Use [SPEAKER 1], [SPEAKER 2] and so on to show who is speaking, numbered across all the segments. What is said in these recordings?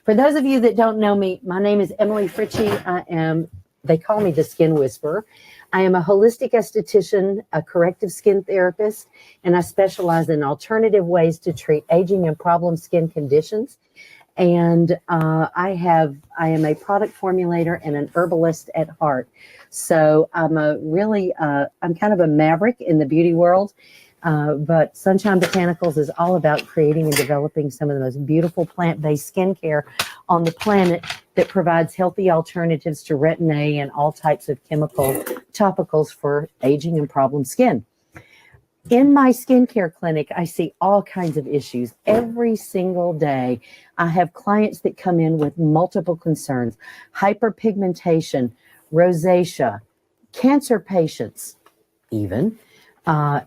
[SPEAKER 1] For those of you that don't know me, my name is Emily Fritchie. They call me the Skin Whisperer. I am a holistic esthetician, a corrective skin therapist, and I specialize in alternative ways to treat aging and problem skin conditions. And I am a product formulator and an herbalist at heart. So I'm I'm kind of a maverick in the beauty world. But Sunshine Botanicals is all about creating and developing some of the most beautiful plant-based skincare on the planet that provides healthy alternatives to Retin-A and all types of chemical topicals for aging and problem skin. In my skincare clinic, I see all kinds of issues every single day. I have clients that come in with multiple concerns: hyperpigmentation, rosacea, cancer patients, even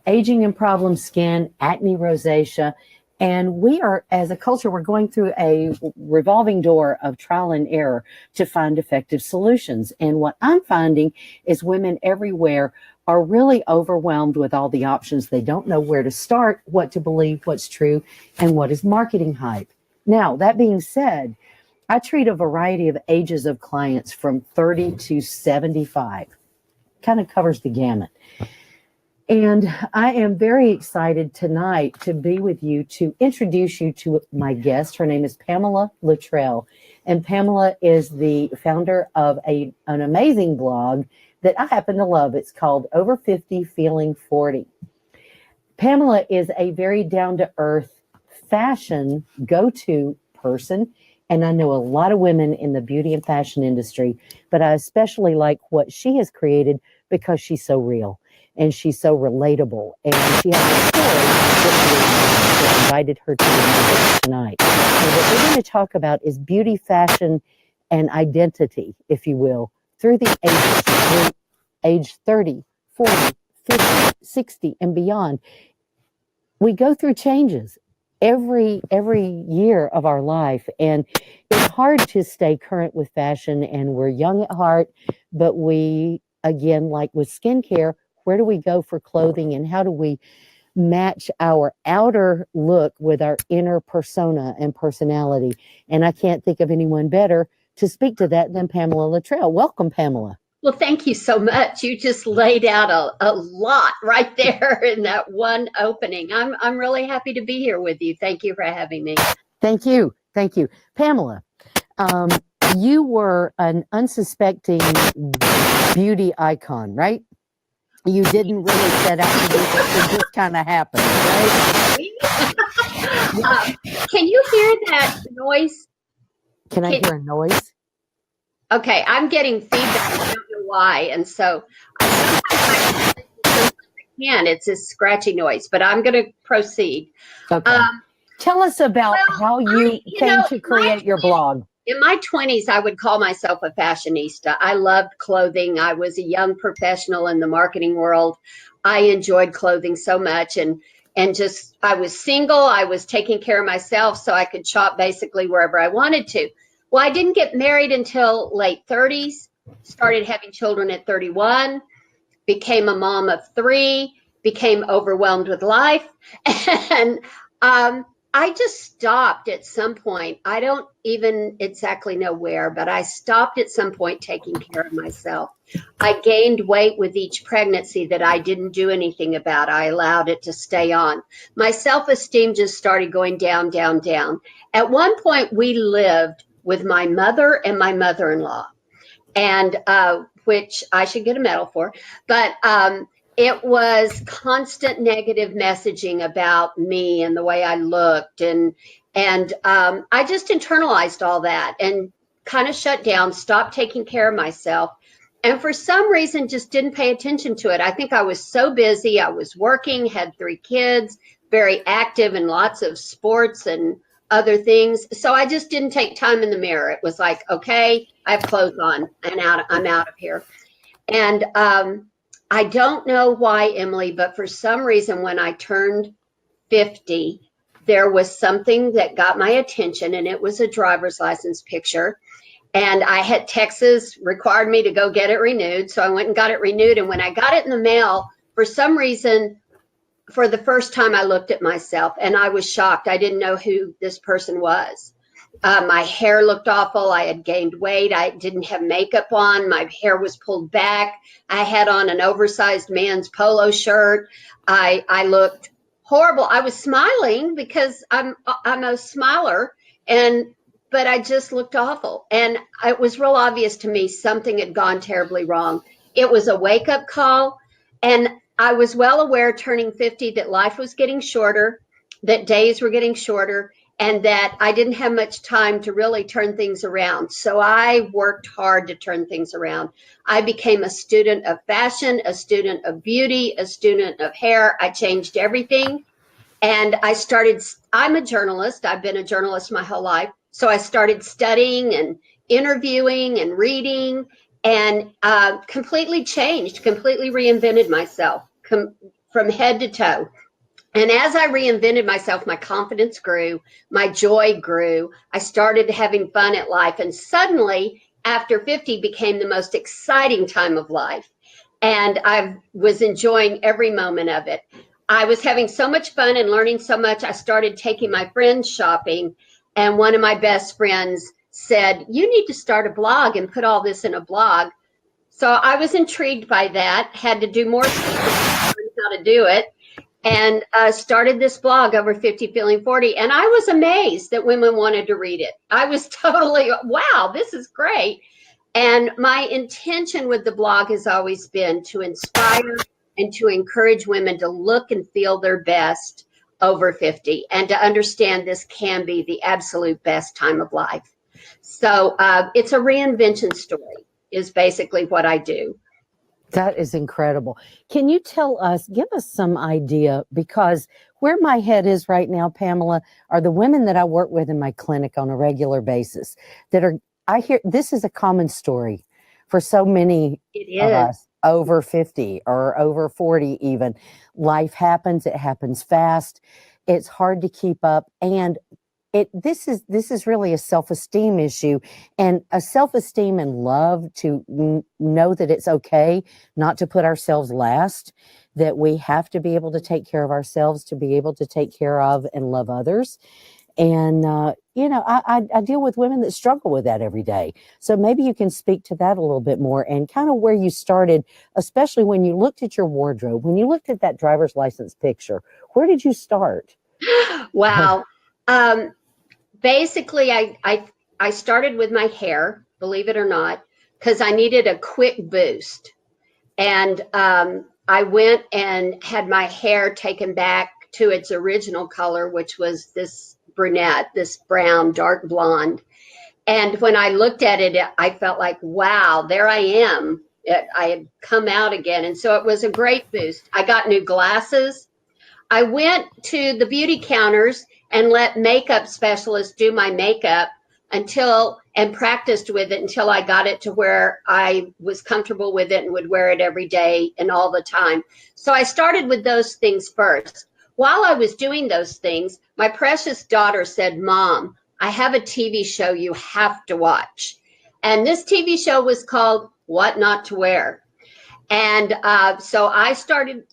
[SPEAKER 1] aging and problem skin, acne, rosacea. And we are, as a culture, we're going through a revolving door of trial and error to find effective solutions. And what I'm finding is women everywhere are really overwhelmed with all the options. They don't know where to start, what to believe, what's true, and what is marketing hype. Now, that being said, I treat a variety of ages of clients from 30 to 75. Kind of covers the gamut. And I am very excited tonight to be with you, to introduce you to my guest. Her name is Pamela Lutrell. And Pamela is the founder of an amazing blog that I happen to love. It's called Over 50 Feeling 40. Pamela is a very down-to-earth fashion go-to person. And I know a lot of women in the beauty and fashion industry, but I especially like what she has created because she's so real. And she's so relatable. And she has a story that invited her to the tonight. And what we're going to talk about is beauty, fashion, and identity, if you will, through the ages, through age 30, 40, 50, 60, and beyond. We go through changes every year of our life. And it's hard to stay current with fashion. And we're young at heart, but we, again, like with skincare, where do we go for clothing, and how do we match our outer look with our inner persona and personality? And I can't think of anyone better to speak to that than Pamela Lutrell. Welcome, Pamela.
[SPEAKER 2] Well, thank you so much. You just laid out a lot right there in that one opening. I'm really happy to be here with you. Thank you for having me.
[SPEAKER 1] Thank you. Thank you. Pamela, you were an unsuspecting beauty icon, right? You didn't really set out to do this. It just kind of happened, right?
[SPEAKER 2] Can you hear that noise?
[SPEAKER 1] Can I hear a noise?
[SPEAKER 2] Okay, I'm getting feedback. I don't know why. And so I can. It's a scratchy noise, but I'm going to proceed.
[SPEAKER 1] Okay. Tell us about how you came to create your blog.
[SPEAKER 2] In my 20s, I would call myself a fashionista. I loved clothing. I was a young professional in the marketing world. I enjoyed clothing so much, and just, I was single. I was taking care of myself so I could shop basically wherever I wanted to. Well, I didn't get married until late 30s, started having children at 31, became a mom of 3, became overwhelmed with life, and I just stopped at some point. I don't even exactly know where, but I stopped at some point taking care of myself. I gained weight with each pregnancy that I didn't do anything about. I allowed it to stay on. My self-esteem just started going down, down, down. At one point, we lived with my mother and my mother-in-law, and which I should get a medal for, but it was constant negative messaging about me and the way I looked. And I just internalized all that and kind of shut down, stopped taking care of myself. And for some reason, just didn't pay attention to it. I think I was so busy. I was working, had 3 kids, very active in lots of sports and other things. So I just didn't take time in the mirror. It was like, okay, I have clothes on and I'm out of here. And I don't know why, Emily, but for some reason, when I turned 50, there was something that got my attention, and it was a driver's license picture. And Texas required me to go get it renewed. So I went and got it renewed. And when I got it in the mail, for some reason, for the first time, I looked at myself and I was shocked. I didn't know who this person was. My hair looked awful. I had gained weight. I didn't have makeup on. My hair was pulled back. I had on an oversized man's polo shirt. I looked horrible. I was smiling because I'm a smiler, but I just looked awful. And it was real obvious to me something had gone terribly wrong. It was a wake up call, and I was well aware turning 50 that life was getting shorter, that days were getting shorter, and that I didn't have much time to really turn things around. So I worked hard to turn things around. I became a student of fashion, a student of beauty, a student of hair. I changed everything. And I'm a journalist. I've been a journalist my whole life. So I started studying and interviewing and reading, and completely changed, completely reinvented myself from head to toe. And as I reinvented myself, my confidence grew, my joy grew. I started having fun at life. And suddenly, after 50, became the most exciting time of life. And I was enjoying every moment of it. I was having so much fun and learning so much. I started taking my friends shopping. And one of my best friends said, "You need to start a blog and put all this in a blog." So I was intrigued by that, had to do more stuff to learn how to do it, and started this blog, Over 50 Feeling 40. And I was amazed that women wanted to read it. I was totally, wow, this is great. And my intention with the blog has always been to inspire and to encourage women to look and feel their best over 50, and to understand this can be the absolute best time of life. So it's a reinvention story is basically what I do.
[SPEAKER 1] That is incredible. Can you give us some idea, because where my head is right now, Pamela, are the women that I work with in my clinic on a regular basis I hear this is a common story for so many
[SPEAKER 2] It
[SPEAKER 1] of
[SPEAKER 2] is.
[SPEAKER 1] us over 50 or over 40 even. Life happens, it happens fast. It's hard to keep up, and this is really a self-esteem issue, and a self-esteem and love to know that it's okay not to put ourselves last, that we have to be able to take care of ourselves to be able to take care of and love others. And I deal with women that struggle with that every day, so maybe you can speak to that a little bit more, and kind of where you started, especially when you looked at your wardrobe, when you looked at that driver's license picture. Where did you start?
[SPEAKER 2] Wow. Um, Basically, I started with my hair, believe it or not, because I needed a quick boost. And I went and had my hair taken back to its original color, which was this brunette, this brown, dark blonde. And when I looked at it, I felt like, wow, there I am. I had come out again. And so it was a great boost. I got new glasses. I went to the beauty counters and let makeup specialists do my makeup and practiced with it until I got it to where I was comfortable with it and would wear it every day and all the time. So I started with those things first. While I was doing those things, my precious daughter said, "Mom, I have a TV show you have to watch." And this TV show was called What Not to Wear. And so I started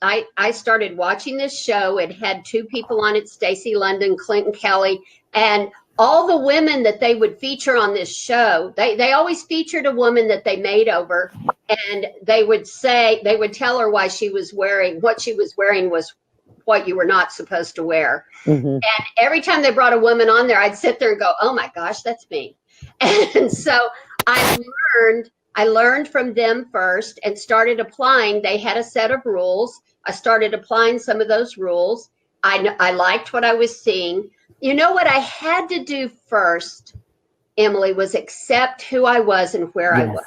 [SPEAKER 2] watching this show. It had two people on it, Stacey London, Clinton Kelly, and all the women that they would feature on this show. They always featured a woman that they made over, and they would tell her what she was wearing was what you were not supposed to wear.
[SPEAKER 1] Mm-hmm.
[SPEAKER 2] And every time they brought a woman on there, I'd sit there and go, "Oh my gosh, that's me." And so I learned from them first and started applying. They had a set of rules. I started applying some of those rules. I liked what I was seeing. You know what I had to do first, Emily, was accept who I was and where I was.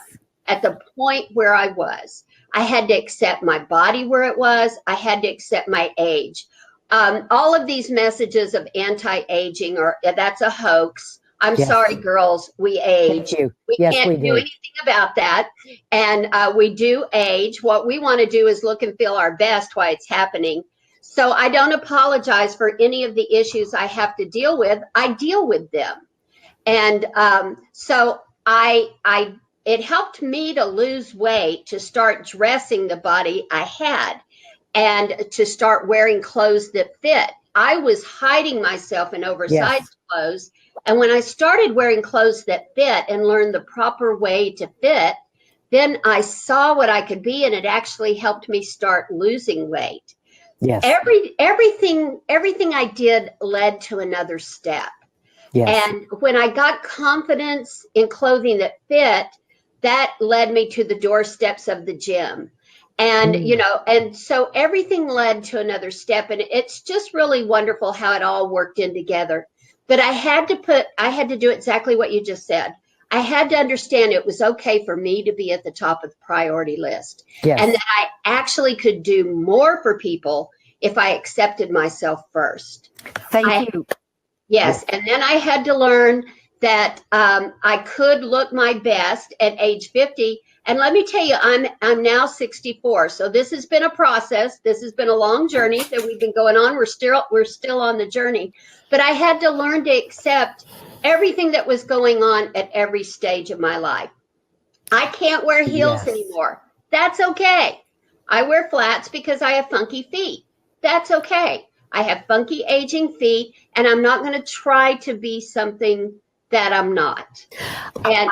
[SPEAKER 2] At the point where I was, I had to accept my body where it was. I had to accept my age. All of these messages of anti-aging, or that's a hoax. I'm sorry, girls, we age.
[SPEAKER 1] Thank you.
[SPEAKER 2] We
[SPEAKER 1] Yes,
[SPEAKER 2] can't
[SPEAKER 1] we
[SPEAKER 2] do anything about that. And we do age. What we want to do is look and feel our best while it's happening. So I don't apologize for any of the issues I have to deal with. I deal with them. And so it helped me to lose weight, to start dressing the body I had, and to start wearing clothes that fit. I was hiding myself in oversized clothes, And when I started wearing clothes that fit and learned the proper way to fit, then I saw what I could be, and it actually helped me start losing weight.
[SPEAKER 1] Yes.
[SPEAKER 2] Everything I did led to another step.
[SPEAKER 1] Yes.
[SPEAKER 2] And when I got confidence in clothing that fit, that led me to the doorsteps of the gym. And, and so everything led to another step. And it's just really wonderful how it all worked in together. But I had to do exactly what you just said. I had to understand it was okay for me to be at the top of the priority list.
[SPEAKER 1] Yes.
[SPEAKER 2] And that I actually could do more for people if I accepted myself first.
[SPEAKER 1] Thank you.
[SPEAKER 2] Yes. And then I had to learn that I could look my best at age 50. And let me tell you, I'm now 64. So this has been a process. This has been a long journey that we've been going on. We're still on the journey. But I had to learn to accept everything that was going on at every stage of my life. I can't wear heels anymore. That's okay. I wear flats because I have funky feet. That's okay. I have funky aging feet, and I'm not going to try to be something that I'm not. And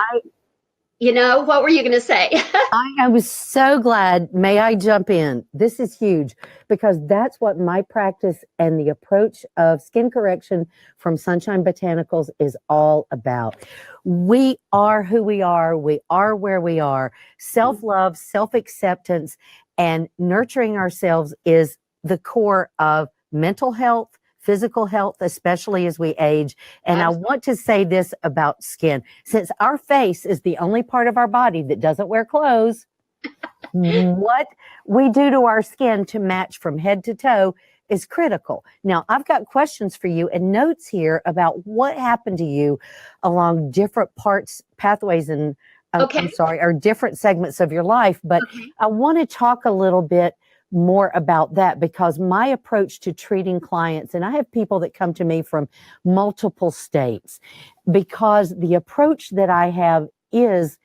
[SPEAKER 2] what were you going to say?
[SPEAKER 1] I was so glad. May I jump in? This is huge because that's what my practice and the approach of skin correction from Sunshine Botanicals is all about. We are who we are. We are where we are. Self-love, self-acceptance, and nurturing ourselves is the core of mental health, physical health, especially as we age. And I want to say this about skin. Since our face is the only part of our body that doesn't wear clothes, what we do to our skin to match from head to toe is critical. Now, I've got questions for you and notes here about what happened to you along different pathways, and or different segments of your life. But I want to talk a little bit more about that because my approach to treating clients, and I have people that come to me from multiple states, because the approach that I have is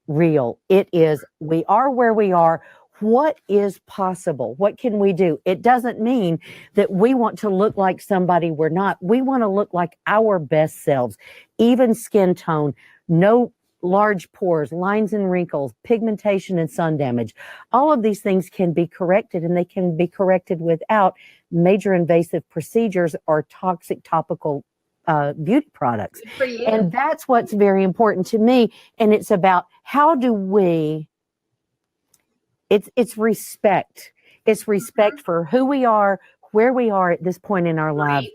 [SPEAKER 1] real. It is, we are where we are. What is possible? What can we do? It doesn't mean that we want to look like somebody we're not. We want to look like our best selves, even skin tone, no large pores, lines and wrinkles, pigmentation and sun damage. All of these things can be corrected, and they can be corrected without major invasive procedures or toxic topical beauty products. And that's what's very important to me. And it's about how do we, it's respect. It's respect for who we are, where we are at this point in our lives,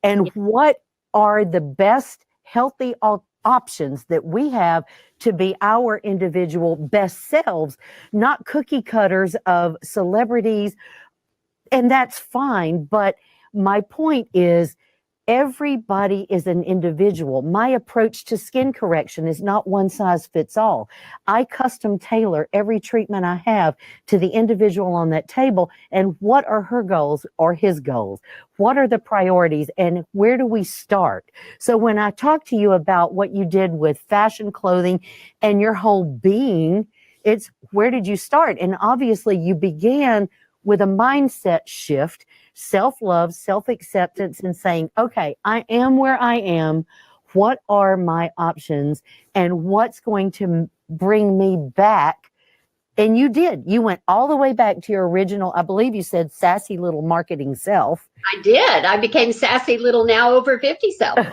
[SPEAKER 1] and what are the best healthy options that we have to be our individual best selves, not cookie cutters of celebrities. And that's fine. But my point is, everybody is an individual. My approach to skin correction is not one size fits all. I custom tailor every treatment I have to the individual on that table, and what are her goals or his goals? What are the priorities, and where do we start? So when I talk to you about what you did with fashion clothing and your whole being, it's where did you start? And obviously you began with a mindset shift, self-love, self-acceptance, and saying, okay, I am where I am. What are my options, and what's going to bring me back? And you did. You went all the way back to your original, I believe you said, sassy little marketing self.
[SPEAKER 2] I did. I became sassy little now over 50 self.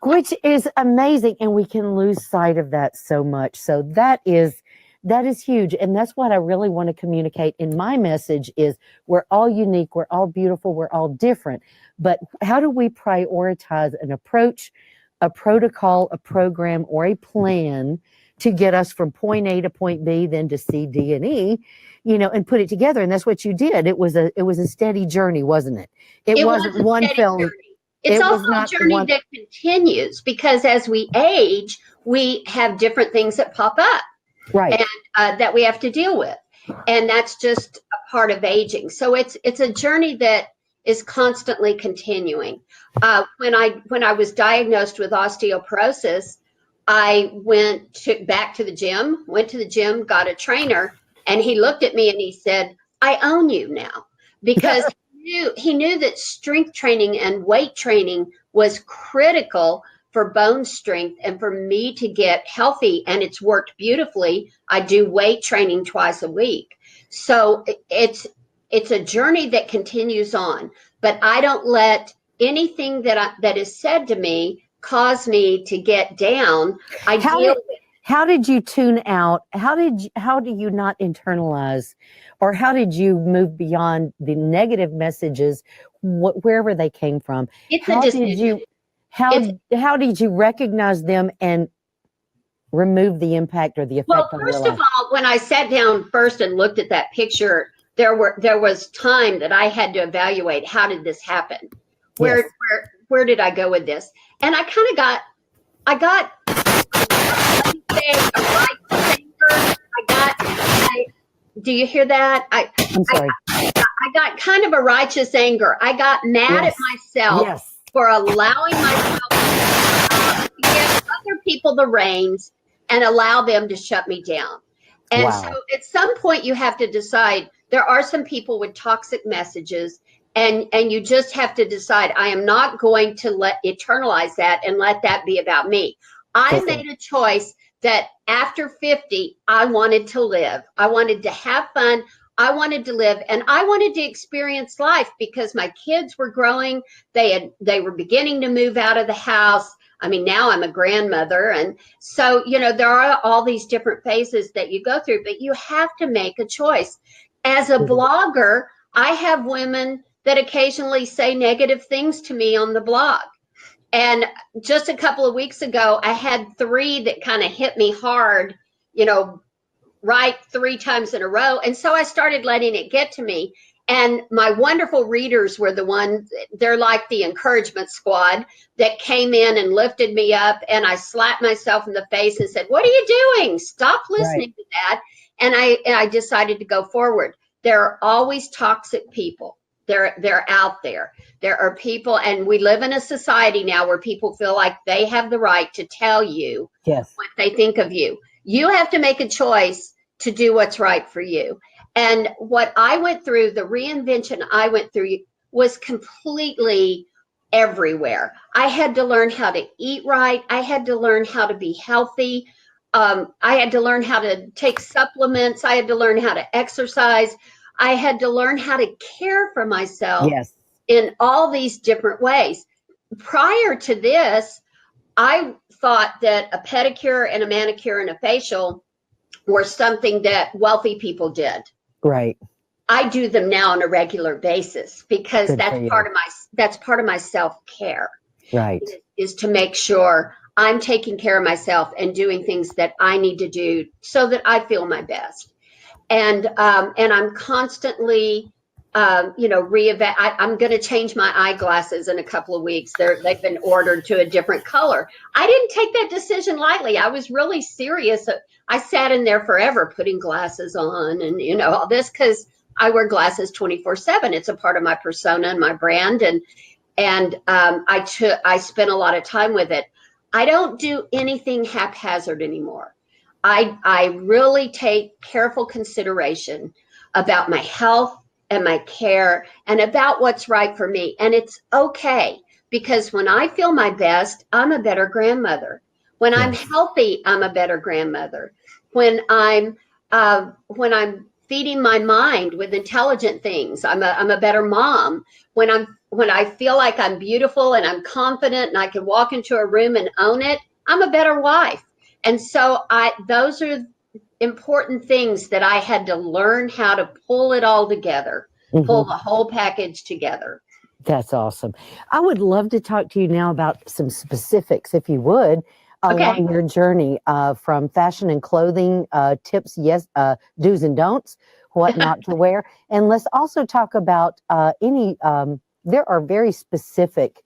[SPEAKER 1] Which is amazing. And we can lose sight of that so much. So that is huge. And that's what I really want to communicate in my message is we're all unique. We're all beautiful. We're all different. But how do we prioritize an approach, a protocol, a program, or a plan to get us from point A to point B, then to C, D, and E, and put it together? And that's what you did. It was a steady journey, wasn't it? It wasn't one fell.
[SPEAKER 2] It's also a journey that continues, because as we age, we have different things that pop up.
[SPEAKER 1] Right.
[SPEAKER 2] And that we have to deal with. And that's just a part of aging. So it's a journey that is constantly continuing. When I was diagnosed with osteoporosis, I went back to the gym, got a trainer, and he looked at me and he said, I own you now, because he he knew that strength training and weight training was critical for bone strength and for me to get healthy, and it's worked beautifully. I do weight training twice a week. So it's a journey that continues on, but I don't let anything that is said to me cause me to get down. I
[SPEAKER 1] How
[SPEAKER 2] deal
[SPEAKER 1] did how did you tune out? How do you not internalize, or how did you move beyond the negative messages, wherever they came from?
[SPEAKER 2] It's a
[SPEAKER 1] How did
[SPEAKER 2] decision.
[SPEAKER 1] you how did you recognize them and remove the impact or the
[SPEAKER 2] Well,
[SPEAKER 1] effect on your
[SPEAKER 2] first of
[SPEAKER 1] life?
[SPEAKER 2] all, when I sat down first and looked at that picture, there was time that I had to evaluate, how did this happen? Where
[SPEAKER 1] Yes.
[SPEAKER 2] where did I go with this? And I got let me say a righteous anger. Do you hear that?
[SPEAKER 1] I'm
[SPEAKER 2] I
[SPEAKER 1] sorry.
[SPEAKER 2] I got kind of a righteous anger. I got mad at
[SPEAKER 1] Yes.
[SPEAKER 2] myself
[SPEAKER 1] Yes.
[SPEAKER 2] for allowing myself to give other people the reins and allow them to shut me down. And so
[SPEAKER 1] Wow.
[SPEAKER 2] at some point you have to decide, there are some people with toxic messages, and you just have to decide, I am not going to let internalize that and let that be about me. I
[SPEAKER 1] Listen.
[SPEAKER 2] made a choice that after 50 I wanted to live. I wanted to have fun. I wanted to live, and I wanted to experience life because my kids were growing. They were beginning to move out of the house. I mean, now I'm a grandmother, and so there are all these different phases that you go through, but you have to make a choice. As a
[SPEAKER 1] Mhm.
[SPEAKER 2] blogger, I have women that occasionally say negative things to me on the blog. And just a couple of weeks ago, I had three that kind of hit me hard, you know, right, three times in a row. And so I started letting it get to me. And my wonderful readers were the ones, they're like the encouragement squad that came in and lifted me up. And I slapped myself in the face and said, "What are you doing? Stop
[SPEAKER 1] Right.
[SPEAKER 2] listening to that." And I decided to go forward. There are always toxic people. They're out there. There are people, and we live in a society now where people feel like they have the right to tell you
[SPEAKER 1] Yes.
[SPEAKER 2] what they think of you. You have to make a choice to do what's right for you. And what I went through, the reinvention I went through, was completely everywhere. I had to learn how to eat right. I had to learn how to be healthy. I had to learn how to take supplements. I had to learn how to exercise. I had to learn how to care for myself
[SPEAKER 1] Yes.
[SPEAKER 2] in all these different ways. Prior to this, I thought that a pedicure and a manicure and a facial were something that wealthy people did.
[SPEAKER 1] Right.
[SPEAKER 2] I do them now on a regular basis because
[SPEAKER 1] Good for you.
[SPEAKER 2] that's part of my self-care,
[SPEAKER 1] Right.
[SPEAKER 2] is to make sure I'm taking care of myself and doing things that I need to do so that I feel my best. And I'm constantly I'm going to change my eyeglasses in a couple of weeks. They've been ordered to a different color. I didn't take that decision lightly. I was really serious. I sat in there forever putting glasses on and all this because I wear glasses 24/7. It's a part of my persona and my brand, and I spent a lot of time with it. I don't do anything haphazard anymore. I really take careful consideration about my health and my care and about what's right for me. And it's okay, because when I feel my best, I'm a better grandmother. When I'm
[SPEAKER 1] Yes.
[SPEAKER 2] healthy, I'm a better grandmother. When I'm feeding my mind with intelligent things, I'm a better mom. When I feel like I'm beautiful and I'm confident and I can walk into a room and own it, I'm a better wife. And so those are important things that I had to learn how to pull it all together, pull
[SPEAKER 1] Hmm.
[SPEAKER 2] the whole package together.
[SPEAKER 1] That's awesome. I would love to talk to you now about some specifics, if you would,
[SPEAKER 2] Okay.
[SPEAKER 1] along your journey from fashion and clothing tips, yes, do's and don'ts, what not to wear. And let's also talk about there are very specific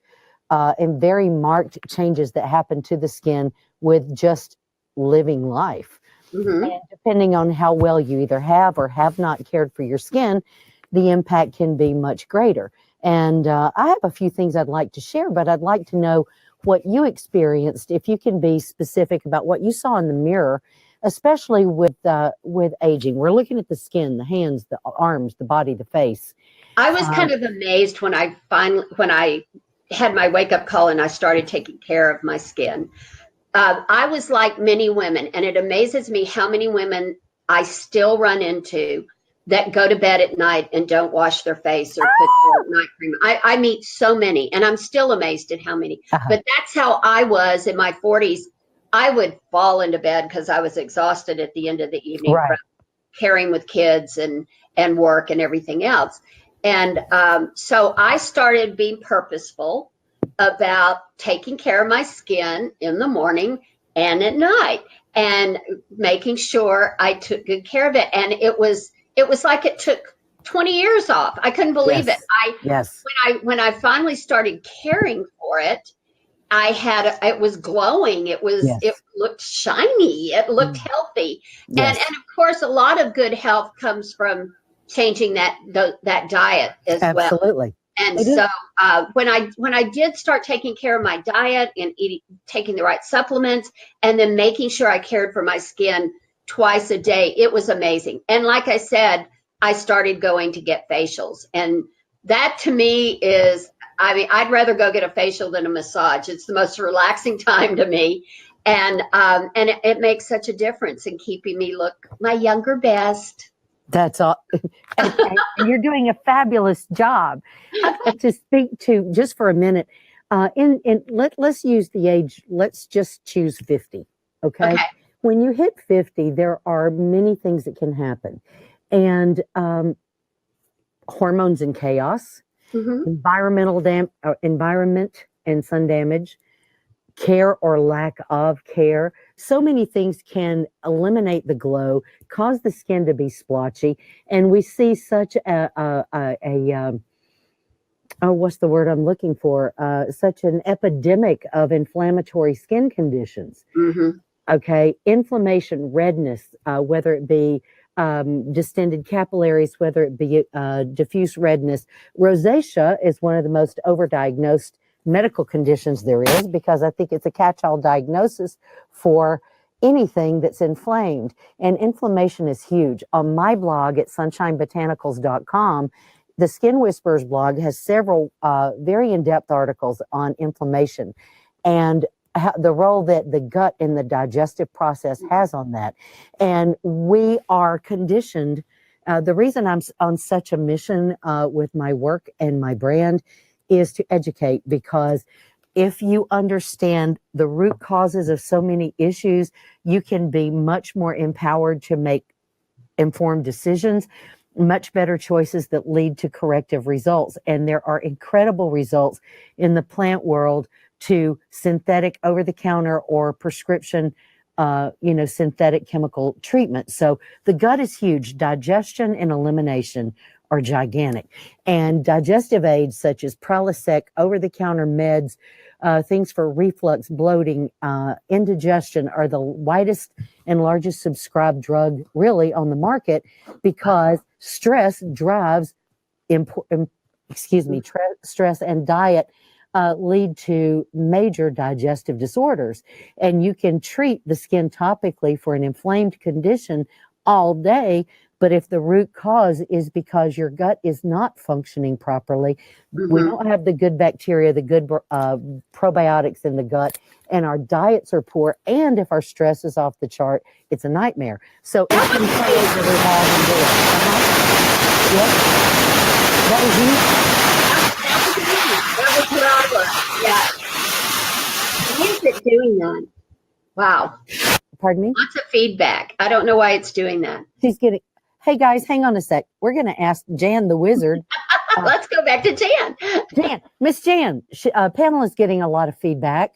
[SPEAKER 1] and very marked changes that happen to the skin with just living life.
[SPEAKER 2] Hmm.
[SPEAKER 1] And depending on how well you either have or have not cared for your skin, the impact can be much greater. And I have a few things I'd like to share, but I'd like to know what you experienced. If you can be specific about what you saw in the mirror, especially with aging. We're looking at the skin, the hands, the arms, the body, the face.
[SPEAKER 2] I was kind of amazed when I had my wake up call and I started taking care of my skin. I was like many women, and it amazes me how many women I still run into that go to bed at night and don't wash their face or put their night cream. I meet so many, and I'm still amazed at how many. But that's how I was in my 40s. I would fall into bed because I was exhausted at the end of the evening from caring with kids and work and everything else. And so I started being purposeful about taking care of my skin in the morning and at night, and making sure I took good care of it. And it was like it took 20 years off. I couldn't believe it. When I finally started caring for it, it was glowing. It looked shiny. It looked healthy. And of course, a lot of good health comes from changing that diet as well.
[SPEAKER 1] Absolutely.
[SPEAKER 2] And so when I did start taking care of my diet and taking the right supplements, and then making sure I cared for my skin twice a day, it was amazing. And like I said, I started going to get facials. And that to me is, I mean, I'd rather go get a facial than a massage. It's the most relaxing time to me. And it makes such a difference in keeping me look my younger best.
[SPEAKER 1] That's all. And you're doing a fabulous job. I'd like to speak to, just for a minute, let's use the age, let's just choose 50. Okay. When you hit 50, there are many things that can happen. And hormones and chaos, environment and sun damage, care or lack of care. So many things can eliminate the glow, cause the skin to be splotchy, and we see such what's the word I'm looking for? Such an epidemic of inflammatory skin conditions. Okay, inflammation, redness, whether it be distended capillaries, whether it be diffuse redness. Rosacea is one of the most overdiagnosed medical conditions there is, because I think it's a catch-all diagnosis for anything that's inflamed. And inflammation is huge. On my blog at sunshinebotanicals.com, the Skin Whisperers blog has several very in-depth articles on inflammation and the role that the gut and the digestive process has on that. And we are conditioned. The reason I'm on such a mission with my work and my brand is to educate, because if you understand the root causes of so many issues, you can be much more empowered to make informed decisions, much better choices that lead to corrective results. And there are incredible results in the plant world to synthetic over-the-counter or prescription synthetic chemical treatment. So the gut is huge. Digestion and elimination are gigantic. And digestive aids such as Prilosec, over-the-counter meds, things for reflux, bloating, indigestion are the widest and largest subscribed drug really on the market, because stress drives, stress and diet lead to major digestive disorders. And you can treat the skin topically for an inflamed condition all day, but if the root cause is because your gut is not functioning properly, we don't have the good bacteria, the good probiotics in the gut, and our diets are poor, and if our stress is off the chart, it's a nightmare. So it can play as a revolving door. Yep. That was you?
[SPEAKER 2] That was what I was. Yeah. Why is it doing that? Wow.
[SPEAKER 1] Pardon me?
[SPEAKER 2] Lots of feedback. I don't know why it's doing that.
[SPEAKER 1] She's getting... Hey guys, hang on a sec. We're going to ask Jan the Wizard.
[SPEAKER 2] Let's go back to Jan.
[SPEAKER 1] Miss Jan, Pamela's getting a lot of feedback.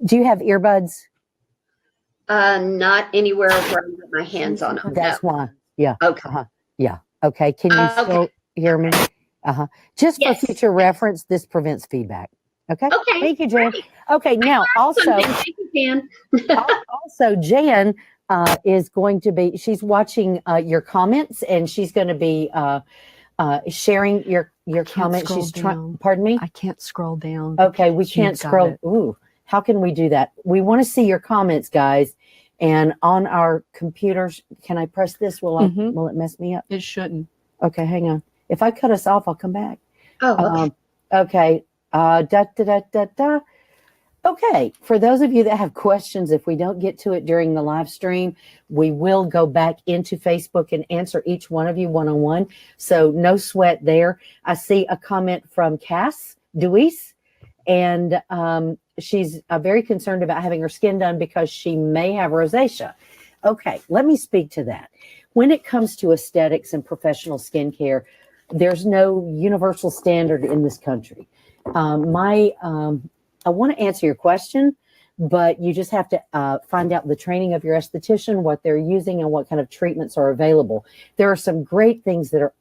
[SPEAKER 1] Do you have earbuds?
[SPEAKER 2] Not anywhere where I put my hands on them.
[SPEAKER 1] That's why. Yeah.
[SPEAKER 2] Okay.
[SPEAKER 1] Yeah. Okay. Can you still hear me? Just for future reference, this prevents feedback. Okay.
[SPEAKER 2] Okay.
[SPEAKER 1] Thank you, Jan.
[SPEAKER 2] Great.
[SPEAKER 1] Okay. Now, also,
[SPEAKER 2] Thank you, Jan.
[SPEAKER 1] also, Jan is going to be, she's watching your comments, and she's going to be sharing your comments. She's trying, pardon me?
[SPEAKER 3] I can't scroll down.
[SPEAKER 1] Okay, we can't scroll. Ooh, how can we do that? We want to see your comments, guys. And on our computers, can I press this? Will it mess me up?
[SPEAKER 3] It shouldn't.
[SPEAKER 1] Okay, hang on. If I cut us off, I'll come back.
[SPEAKER 2] Oh, okay.
[SPEAKER 1] Okay. Da, da, da, da, da. Okay, for those of you that have questions, if we don't get to it during the live stream, we will go back into Facebook and answer each one of you one-on-one. So no sweat there. I see a comment from Cass Deweese, and she's very concerned about having her skin done because she may have rosacea. Okay, let me speak to that. When it comes to aesthetics and professional skincare, there's no universal standard in this country. I want to answer your question, but you just have to find out the training of your esthetician, what they're using, and what kind of treatments are available. There are some great things that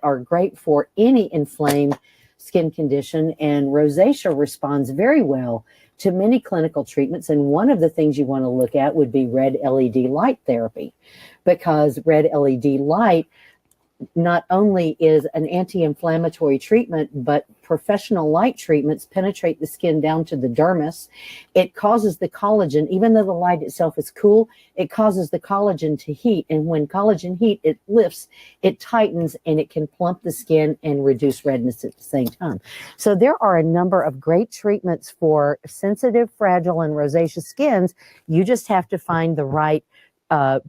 [SPEAKER 1] are great for any inflamed skin condition, and rosacea responds very well to many clinical treatments. And one of the things you want to look at would be red LED light therapy, because red LED light not only is an anti-inflammatory treatment, but professional light treatments penetrate the skin down to the dermis. It causes the collagen, even though the light itself is cool, it causes the collagen to heat. And when collagen heat, it lifts, it tightens, and it can plump the skin and reduce redness at the same time. So there are a number of great treatments for sensitive, fragile, and rosacea skins. You just have to find the right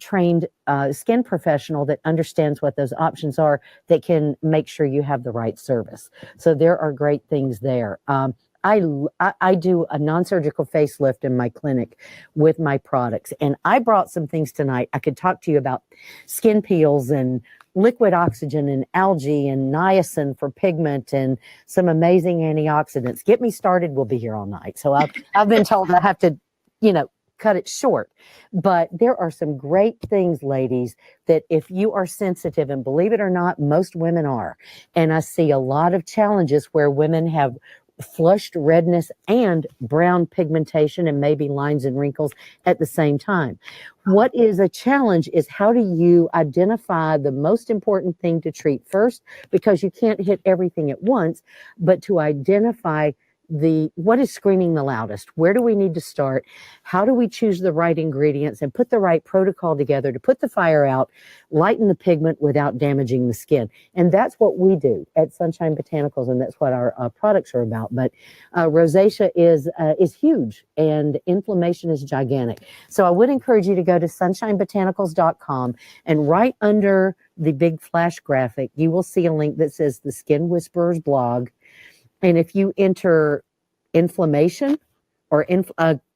[SPEAKER 1] trained skin professional that understands what those options are, that can make sure you have the right service. So there are great things there. I do a non-surgical facelift in my clinic with my products, and I brought some things tonight. I could talk to you about skin peels and liquid oxygen and algae and niacin for pigment and some amazing antioxidants. Get me started. We'll be here all night. So I've been told I have to, cut it short. But there are some great things, ladies, that if you are sensitive, and believe it or not, most women are. And I see a lot of challenges where women have flushed redness and brown pigmentation and maybe lines and wrinkles at the same time. What is a challenge is, how do you identify the most important thing to treat first? Because you can't hit everything at once, but to identify what is screaming the loudest? Where do we need to start? How do we choose the right ingredients and put the right protocol together to put the fire out, lighten the pigment without damaging the skin? And that's what we do at Sunshine Botanicals, and that's what our products are about. But rosacea is huge, and inflammation is gigantic. So I would encourage you to go to sunshinebotanicals.com, and right under the big flash graphic, you will see a link that says the Skin Whisperers blog. And if you enter inflammation, or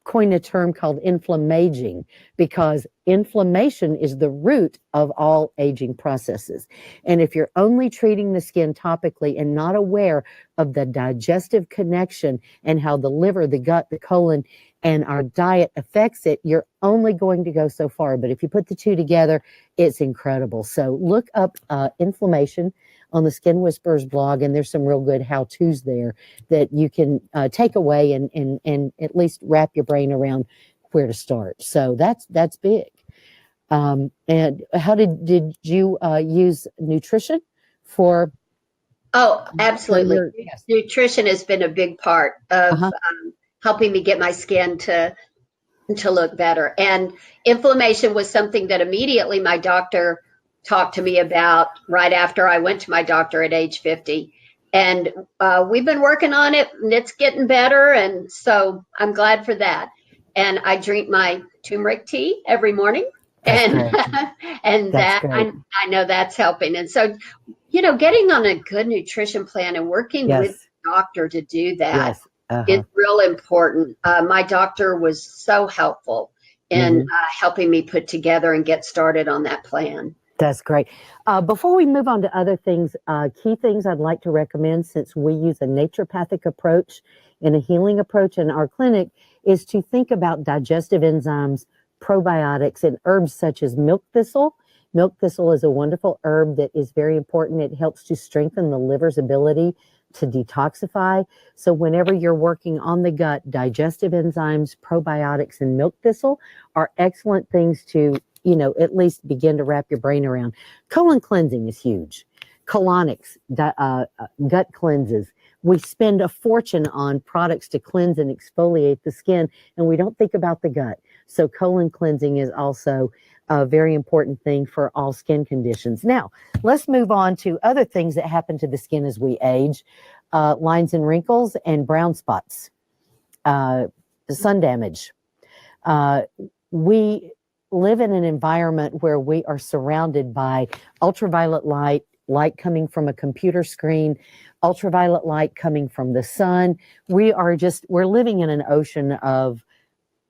[SPEAKER 1] coin a term called inflammaging, because inflammation is the root of all aging processes. And if you're only treating the skin topically and not aware of the digestive connection and how the liver, the gut, the colon, and our diet affects it, you're only going to go so far. But if you put the two together, it's incredible. So look up inflammation on the Skin Whisperers blog, and there's some real good how-tos there that you can take away and at least wrap your brain around where to start. So that's big. And how did you use nutrition for?
[SPEAKER 2] Oh, absolutely.
[SPEAKER 1] Yes.
[SPEAKER 2] Nutrition has been a big part of helping me get my skin to look better. And inflammation was something that immediately my doctor talked to me about right after I went to my doctor at age 50. And we've been working on it, and it's getting better. And so I'm glad for that. And I drink my turmeric tea every morning. And I know that's helping. And so, getting on a good nutrition plan and working with the doctor to do that is real important. My doctor was so helpful in helping me put together and get started on that plan.
[SPEAKER 1] That's great. Before we move on to other things, key things I'd like to recommend, since we use a naturopathic approach and a healing approach in our clinic, is to think about digestive enzymes, probiotics, and herbs such as milk thistle. Milk thistle is a wonderful herb that is very important. It helps to strengthen the liver's ability to detoxify. So whenever you're working on the gut, digestive enzymes, probiotics, and milk thistle are excellent things to at least begin to wrap your brain around. Colon cleansing is huge. Colonics, gut cleanses. We spend a fortune on products to cleanse and exfoliate the skin, and we don't think about the gut. So colon cleansing is also a very important thing for all skin conditions. Now, let's move on to other things that happen to the skin as we age. Lines and wrinkles and brown spots, sun damage. We live in an environment where we are surrounded by ultraviolet light, light coming from a computer screen, ultraviolet light coming from the sun. We're living in an ocean of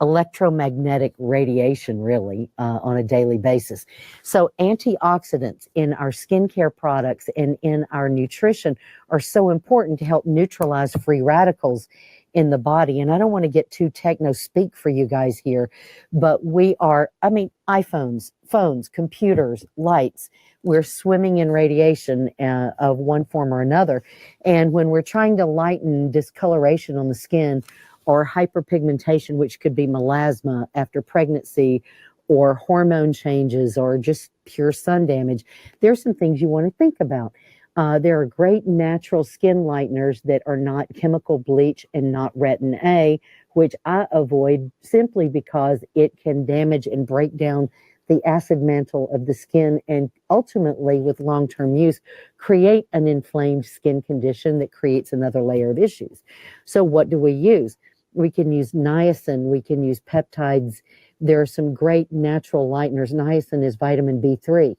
[SPEAKER 1] electromagnetic radiation, really, on a daily basis. So antioxidants in our skincare products and in our nutrition are so important to help neutralize free radicals in the body. And I don't want to get too techno speak for you guys here, but iPhones, phones, computers, lights, we're swimming in radiation of one form or another. And when we're trying to lighten discoloration on the skin, or hyperpigmentation, which could be melasma after pregnancy, or hormone changes, or just pure sun damage, there's some things you want to think about. There are great natural skin lighteners that are not chemical bleach and not retin A, which I avoid simply because it can damage and break down the acid mantle of the skin, and ultimately, with long-term use, create an inflamed skin condition that creates another layer of issues. So what do we use? We can use niacin, we can use peptides. There are some great natural lighteners. Niacin is vitamin B3.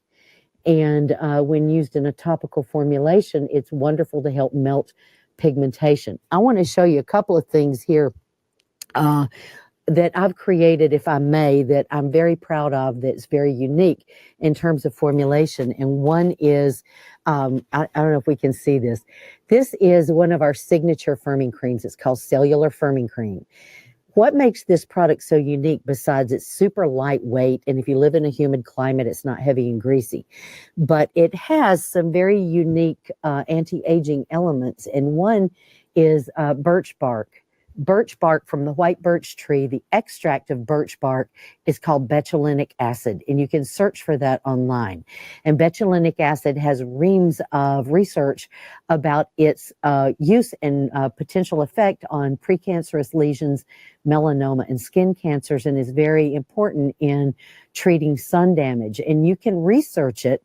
[SPEAKER 1] And when used in a topical formulation, it's wonderful to help melt pigmentation. I want to show you a couple of things here that I've created, if I may, that I'm very proud of, that's very unique in terms of formulation. And one is, I don't know if we can see this. This is one of our signature firming creams. It's called Cellular Firming Cream. What makes this product so unique, besides it's super lightweight, and if you live in a humid climate, it's not heavy and greasy, but it has some very unique anti-aging elements. And one is birch bark. Birch bark from the white birch tree. The extract of birch bark is called betulinic acid, and you can search for that online. And betulinic acid has reams of research about its use and potential effect on precancerous lesions, melanoma, and skin cancers, and is very important in treating sun damage. And you can research it.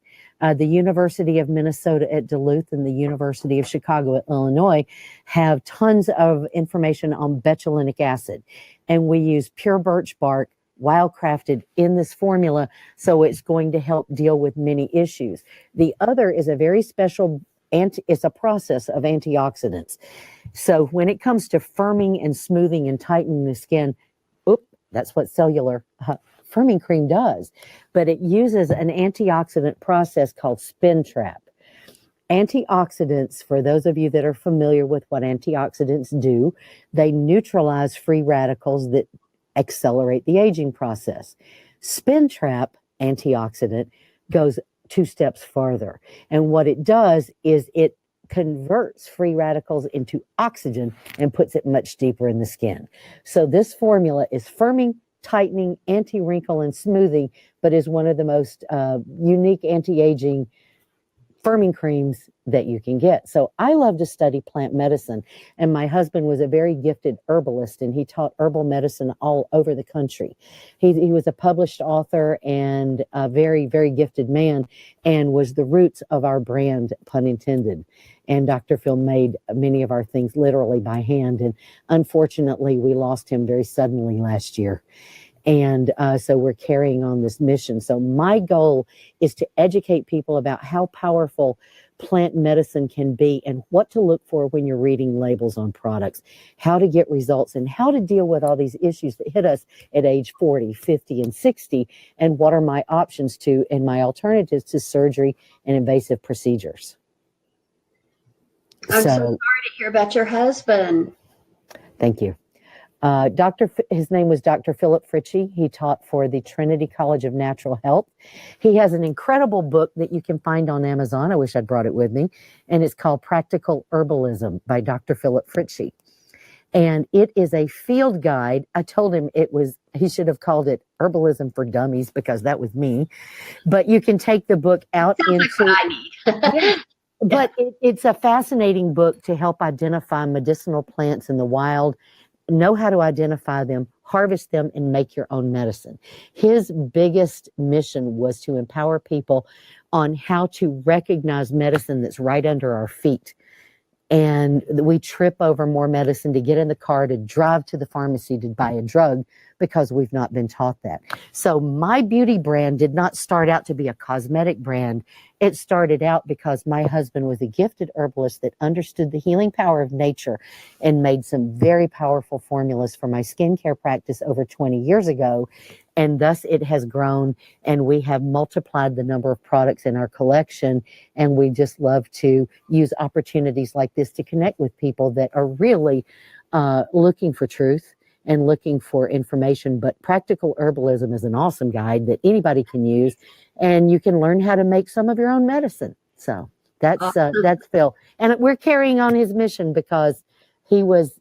[SPEAKER 1] The University of Minnesota at Duluth and the University of Chicago at Illinois have tons of information on betulinic acid. And we use pure birch bark, wildcrafted in this formula, so it's going to help deal with many issues. The other is a very special, it's a process of antioxidants. So when it comes to firming and smoothing and tightening the skin, that's what cellular firming cream does, but it uses an antioxidant process called spin trap. Antioxidants, for those of you that are familiar with what antioxidants do, they neutralize free radicals that accelerate the aging process. Spin trap antioxidant goes 2 steps farther, and what it does is it converts free radicals into oxygen and puts it much deeper in the skin. So this formula is firming, tightening, anti-wrinkle, and smoothing, but is one of the most unique anti-aging firming creams that you can get. So I love to study plant medicine, and my husband was a very gifted herbalist, and he taught herbal medicine all over the country. He was a published author and a very, very gifted man, and was the roots of our brand, pun intended. And Dr. Phil made many of our things literally by hand, and unfortunately we lost him very suddenly last year. And so we're carrying on this mission. So my goal is to educate people about how powerful plant medicine can be, and what to look for when you're reading labels on products, how to get results, and how to deal with all these issues that hit us at age 40, 50, and 60, and what are my options to and my alternatives to surgery and invasive procedures.
[SPEAKER 2] I'm so sorry to hear about your husband.
[SPEAKER 1] Thank you. His name was Dr. Philip Fritchie. He taught for the Trinity College of Natural Health. He has an incredible book that you can find on Amazon. I wish I'd brought it with me. And it's called Practical Herbalism by Dr. Philip Fritchie. And it is a field guide. I told him he should have called it Herbalism for Dummies, because that was me. But you can take the book out
[SPEAKER 2] into like what I need.
[SPEAKER 1] Yeah. But it's a fascinating book to help identify medicinal plants in the wild, know how to identify them, harvest them, and make your own medicine. His biggest mission was to empower people on how to recognize medicine that's right under our feet. And we trip over more medicine to get in the car, to drive to the pharmacy to buy a drug, because we've not been taught that. So my beauty brand did not start out to be a cosmetic brand. It started out because my husband was a gifted herbalist that understood the healing power of nature and made some very powerful formulas for my skincare practice over 20 years ago. And thus it has grown, and we have multiplied the number of products in our collection. And we just love to use opportunities like this to connect with people that are really looking for truth and looking for information. But Practical Herbalism is an awesome guide that anybody can use, and you can learn how to make some of your own medicine. So that's Phil. And we're carrying on his mission because he was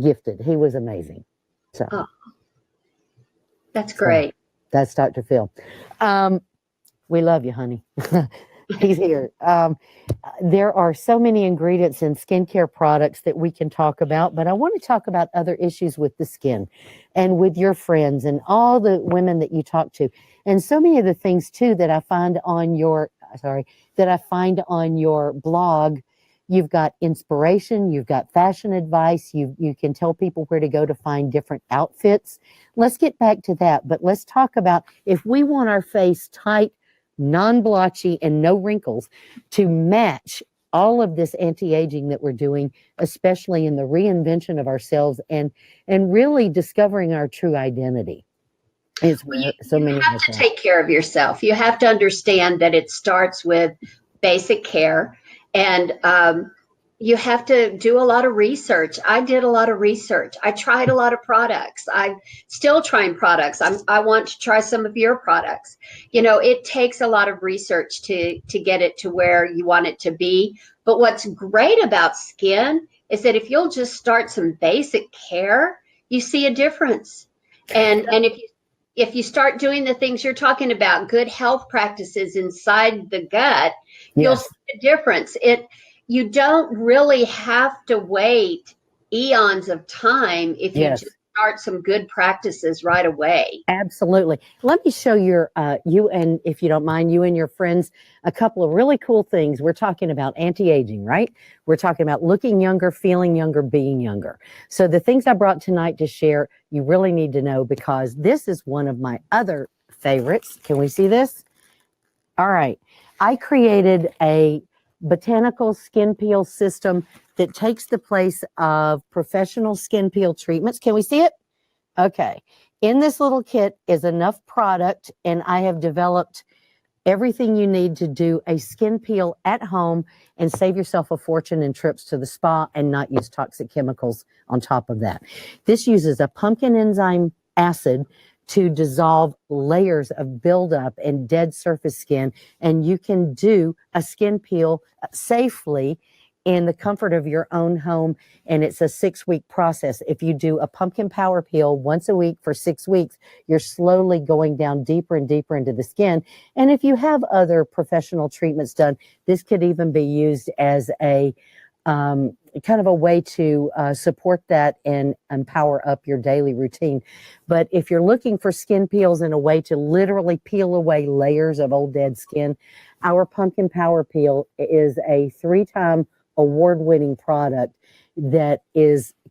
[SPEAKER 1] gifted. He was amazing. So.
[SPEAKER 2] That's great.
[SPEAKER 1] So that's Dr. Phil. We love you, honey. He's here. There are so many ingredients in skincare products that we can talk about, but I want to talk about other issues with the skin and with your friends and all the women that you talk to. And so many of the things too that I find on your, blog. You've got inspiration, you've got fashion advice, you can tell people where to go to find different outfits. Let's get back to that, but let's talk about if we want our face tight, non-blotchy, and no wrinkles to match all of this anti-aging that we're doing, especially in the reinvention of ourselves and really discovering our true identity. Is where so many
[SPEAKER 2] have to take care of yourself. You have to understand that it starts with basic care. And you have to do a lot of research. I did a lot of research. I tried a lot of products. I'm still trying products. I want to try some of your products. You know, it takes a lot of research to get it to where you want it to be. But what's great about skin is that if you'll just start some basic care, you see a difference. And if you start doing the things you're talking about, good health practices inside the gut, you'll see a difference. You don't really have to wait eons of time if you just start some good practices right away.
[SPEAKER 1] Absolutely. Let me show you and, if you don't mind, you and your friends a couple of really cool things. We're talking about anti-aging, right? We're talking about looking younger, feeling younger, being younger. So the things I brought tonight to share, you really need to know, because this is one of my other favorites. Can we see this? All right. I created a botanical skin peel system that takes the place of professional skin peel treatments. Can we see it? Okay. In this little kit is enough product, and I have developed everything you need to do a skin peel at home and save yourself a fortune in trips to the spa and not use toxic chemicals on top of that. This uses a pumpkin enzyme acid to dissolve layers of buildup and dead surface skin. And you can do a skin peel safely in the comfort of your own home. And it's a 6-week process. If you do a pumpkin power peel once a week for 6 weeks, you're slowly going down deeper and deeper into the skin. And if you have other professional treatments done, this could even be used as a kind of a way to support that and power up your daily routine. But if you're looking for skin peels and a way to literally peel away layers of old dead skin, our pumpkin power peel is a 3-time award-winning product that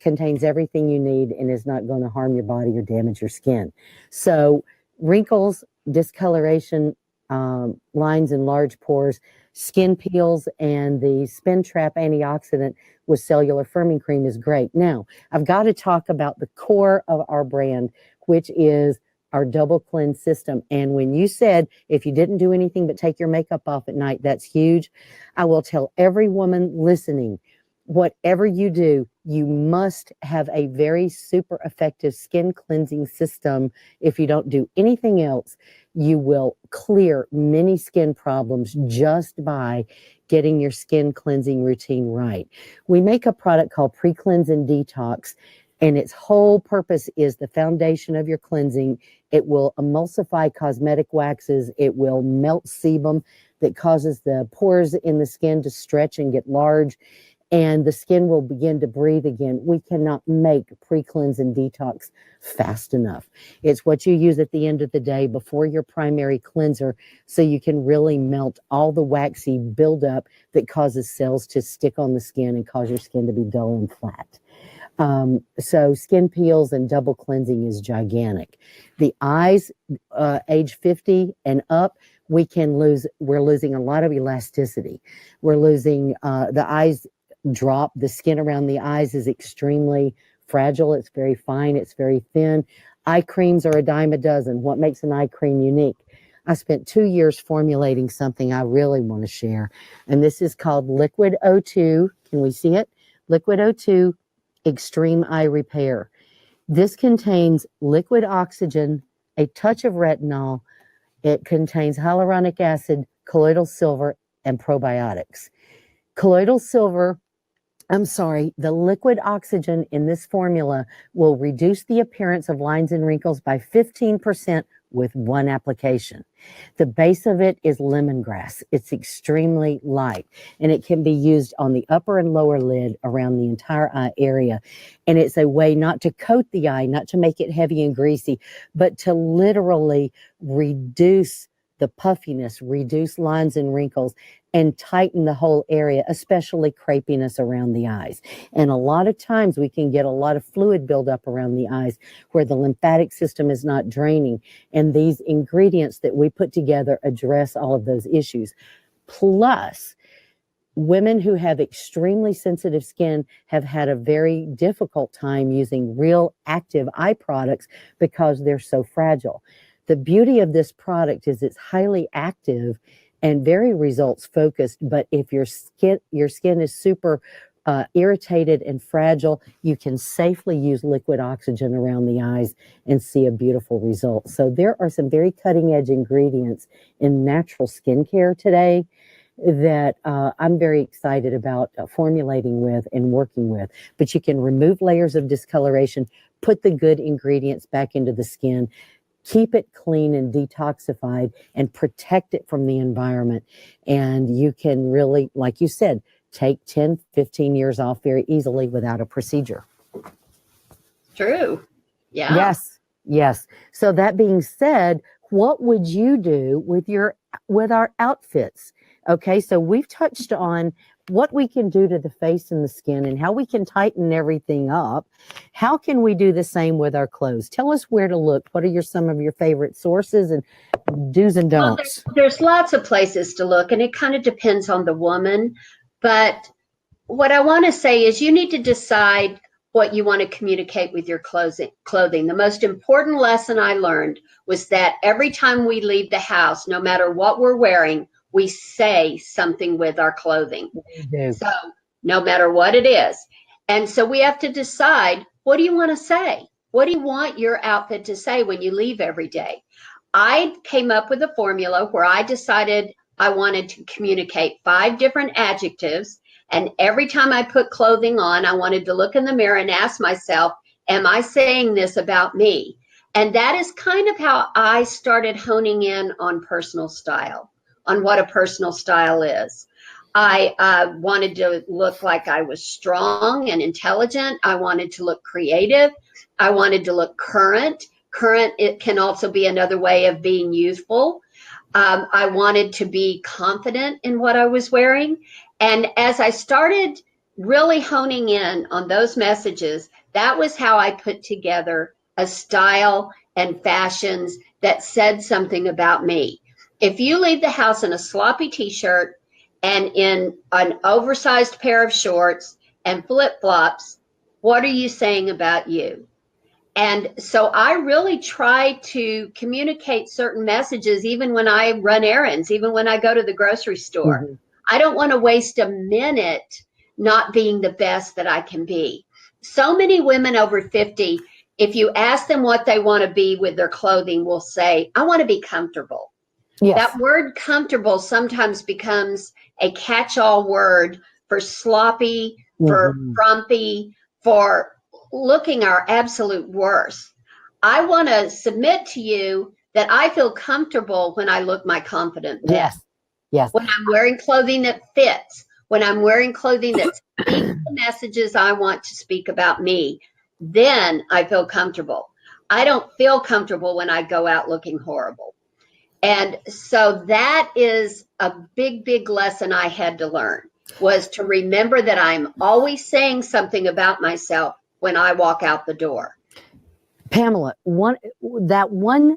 [SPEAKER 1] contains everything you need and is not going to harm your body or damage your skin. So wrinkles, discoloration, lines and large pores, skin peels, and the Spin Trap antioxidant with cellular firming cream is great. Now, I've got to talk about the core of our brand, which is our double cleanse system. And when you said if you didn't do anything but take your makeup off at night, that's huge. I will tell every woman listening, whatever you do, you must have a very super effective skin cleansing system. If you don't do anything else, you will clear many skin problems just by getting your skin cleansing routine right. We make a product called Pre-Cleanse and Detox, and its whole purpose is the foundation of your cleansing. It will emulsify cosmetic waxes. It will melt sebum that causes the pores in the skin to stretch and get large. and the skin will begin to breathe again. We cannot make pre-cleanse and detox fast enough. It's what you use at the end of the day before your primary cleanser, so you can really melt all the waxy buildup that causes cells to stick on the skin and cause your skin to be dull and flat. So skin peels and double cleansing is gigantic. The eyes, age 50 and up, we're losing a lot of elasticity. We're losing, the eyes drop, the skin around the eyes is extremely fragile. It's very fine. It's very thin. Eye creams are a dime a dozen. What makes an eye cream unique? I spent 2 years formulating something I really want to share. And this is called Liquid O2. Can we see it? Liquid O2 Extreme Eye Repair. This contains liquid oxygen, a touch of retinol. It contains hyaluronic acid, colloidal silver, and probiotics. The liquid oxygen in this formula will reduce the appearance of lines and wrinkles by 15% with one application. The base of it is lemongrass. It's extremely light, and it can be used on the upper and lower lid around the entire eye area. And it's a way not to coat the eye, not to make it heavy and greasy, but to literally reduce the puffiness, reduce lines and wrinkles, and tighten the whole area, especially crepiness around the eyes. And a lot of times we can get a lot of fluid buildup around the eyes where the lymphatic system is not draining. And these ingredients that we put together address all of those issues. Plus, women who have extremely sensitive skin have had a very difficult time using real active eye products because they're so fragile. The beauty of this product is it's highly active and very results focused. But if your skin is super irritated and fragile, you can safely use liquid oxygen around the eyes and see a beautiful result. So there are some very cutting edge ingredients in natural skincare today that I'm very excited about formulating with and working with. But you can remove layers of discoloration, put the good ingredients back into the skin, keep it clean and detoxified, and protect it from the environment. And you can really, like you said, take 10, 15 years off very easily without a procedure.
[SPEAKER 2] True. Yeah.
[SPEAKER 1] Yes. So that being said, what would you do with our outfits? Okay, so we've touched on what we can do to the face and the skin and how we can tighten everything up. How can we do the same with our clothes? Tell us where to look. What are some of your favorite sources and do's and don'ts?
[SPEAKER 2] Well, there's lots of places to look, and it kind of depends on the woman. But what I want to say is you need to decide what you want to communicate with your clothing. The most important lesson I learned was that every time we leave the house, no matter what we're wearing, we say something with our clothing. So no matter what it is. And so we have to decide, what do you want to say? What do you want your outfit to say when you leave every day? I came up with a formula where I decided I wanted to communicate 5 different adjectives. And every time I put clothing on, I wanted to look in the mirror and ask myself, am I saying this about me? And that is kind of how I started honing in on personal style, on what a personal style is. I wanted to look like I was strong and intelligent. I wanted to look creative. I wanted to look current. Current, it can also be another way of being youthful. I wanted to be confident in what I was wearing. And as I started really honing in on those messages, that was how I put together a style and fashions that said something about me. If you leave the house in a sloppy t-shirt and in an oversized pair of shorts and flip-flops, what are you saying about you? And so I really try to communicate certain messages, even when I run errands, even when I go to the grocery store. Mm-hmm. I don't want to waste a minute not being the best that I can be. So many women over 50, if you ask them what they want to be with their clothing, will say, I want to be comfortable. Yes. That word comfortable sometimes becomes a catch-all word for sloppy, for frumpy, for looking our absolute worst. I want to submit to you that I feel comfortable when I look my confident best.
[SPEAKER 1] Yes.
[SPEAKER 2] When I'm wearing clothing that fits, when I'm wearing clothing that speaks the messages I want to speak about me, then I feel comfortable. I don't feel comfortable when I go out looking horrible. And so that is a big, big lesson I had to learn, was to remember that I'm always saying something about myself when I walk out the door.
[SPEAKER 1] Pamela, that one